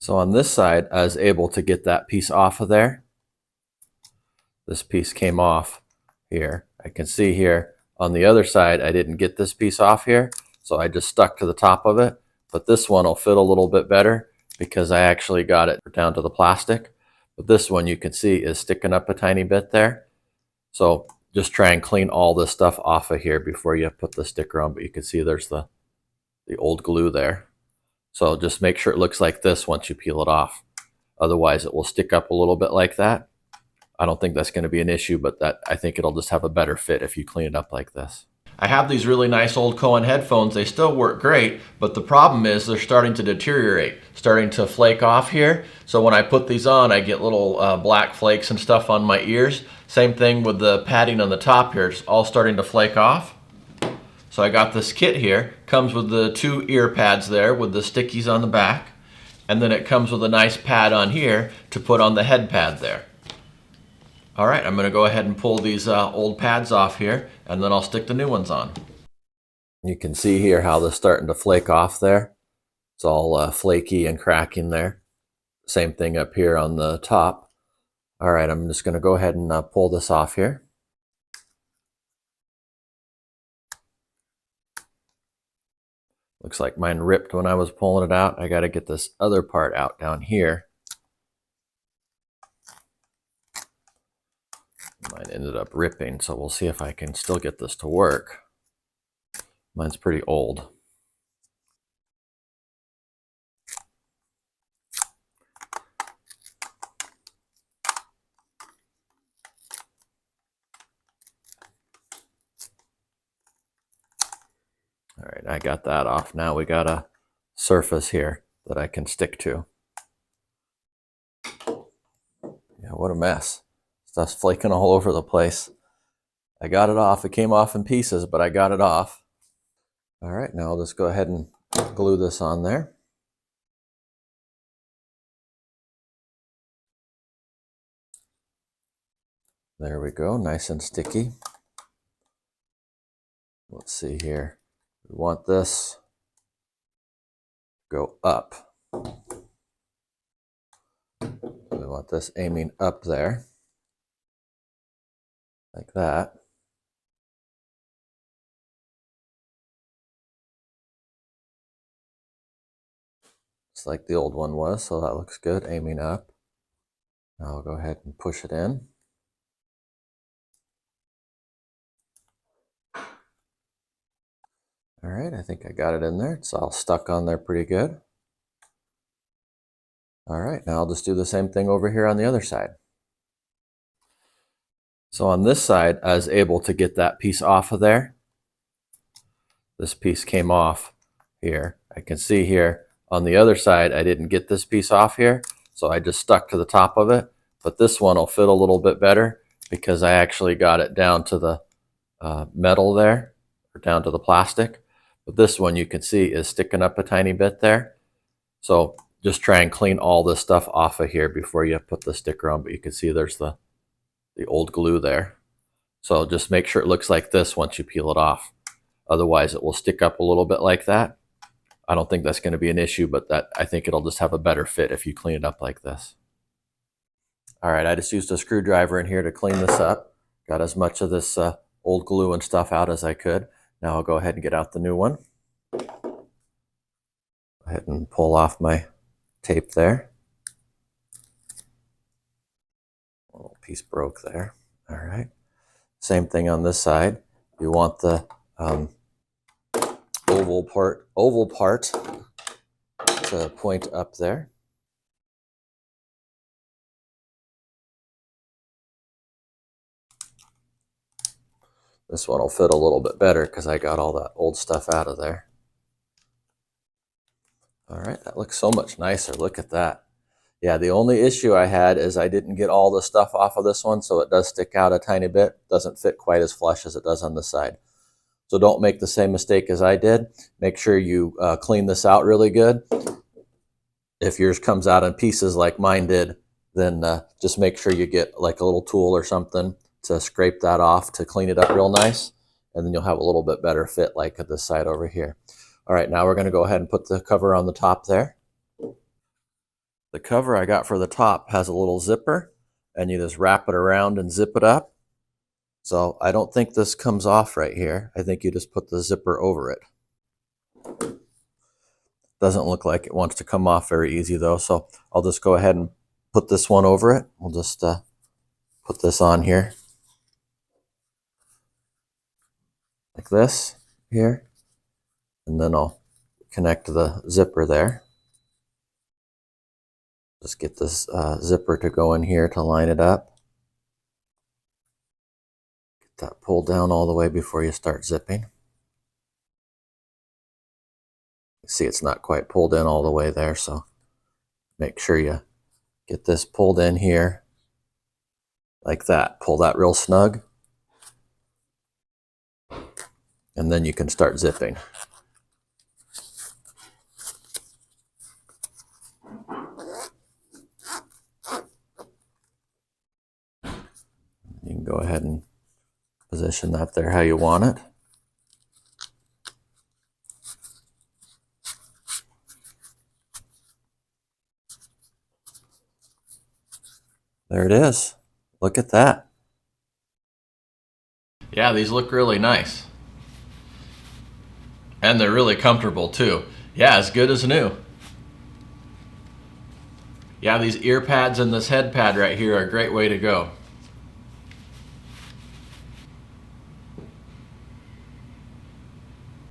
So on this side, I was able to get that piece off of there. This piece came off here. I can see here on the other side, I didn't get this piece off here, so I just stuck to the top of it. But this one will fit a little bit better because I actually got it down to the plastic. But this one you can see is sticking up a tiny bit there. So just try and clean all this stuff off of here before you put the sticker on. But you can see there's the old glue there. So just make sure it looks like this once you peel it off. Otherwise it will stick up a little bit like that. I don't think that's going to be an issue, but I think it'll just have a better fit if you clean it up like this. I have these really nice old Cowin headphones. They still work great, but the problem is they're starting to deteriorate, starting to flake off here. So when I put these on, I get little black flakes and stuff on my ears. Same thing with the padding on the top here. It's all starting to flake off. So I got this kit here. Comes with the 2 ear pads there with the stickies on the back. And then it comes with a nice pad on here to put on the head pad there. All right, I'm going to go ahead and pull these old pads off here, and then I'll stick the new ones on. You can see here how they're starting to flake off there. It's all flaky and cracking there. Same thing up here on the top. All right, I'm just going to go ahead and pull this off here. Looks like mine ripped when I was pulling it out. I got to get this other part out down here. Mine ended up ripping, so we'll see if I can still get this to work. Mine's pretty old. All right, I got that off. Now we got a surface here that I can stick to. Yeah, what a mess. Stuff's flaking all over the place. I got it off. It came off in pieces, but I got it off. All right, now I'll just go ahead and glue this on there. There we go, nice and sticky. Let's see here. We want this to go up. We want this aiming up there, like that. Just like the old one was, so that looks good, aiming up. Now I'll go ahead and push it in. All right, I think I got it in there. It's all stuck on there pretty good. All right, now I'll just do the same thing over here on the other side. So on this side, I was able to get that piece off of there. This piece came off here. I can see here on the other side, I didn't get this piece off here, so I just stuck to the top of it. But this one will fit a little bit better because I actually got it down to the metal there, or down to the plastic. But this one you can see is sticking up a tiny bit there. So just try and clean all this stuff off of here before you put the sticker on. But you can see there's the old glue there. So just make sure it looks like this once you peel it off. Otherwise it will stick up a little bit like that. I don't think that's going to be an issue, but I think it'll just have a better fit if you clean it up like this. All right, I just used a screwdriver in here to clean this up. Got as much of this old glue and stuff out as I could. Now I'll go ahead and get out the new one. Go ahead and pull off my tape there. A little piece broke there. All right. Same thing on this side. You want the oval part to point up there. This one will fit a little bit better because I got all that old stuff out of there. All right, that looks so much nicer. Look at that. Yeah, the only issue I had is I didn't get all the stuff off of this one, so it does stick out a tiny bit. Doesn't fit quite as flush as it does on the side. So don't make the same mistake as I did. Make sure you clean this out really good. If yours comes out in pieces like mine did, then just make sure you get like a little tool or something to scrape that off to clean it up real nice. And then you'll have a little bit better fit like at this side over here. All right, now we're going to go ahead and put the cover on the top there. The cover I got for the top has a little zipper, and you just wrap it around and zip it up. So I don't think this comes off right here. I think you just put the zipper over it. Doesn't look like it wants to come off very easy though, so I'll just go ahead and put this one over it. We'll just put this on here like this here, and then I'll connect the zipper there. Just get this zipper to go in here to line it up. Get that pulled down all the way before you start zipping. See, it's not quite pulled in all the way there, so make sure you get this pulled in here like that. Pull that real snug, and then you can start zipping. You can go ahead and position that there how you want it. There it is. Look at that. Yeah, these look really nice. And they're really comfortable too. Yeah, as good as new. Yeah, these ear pads and this head pad right here are a great way to go.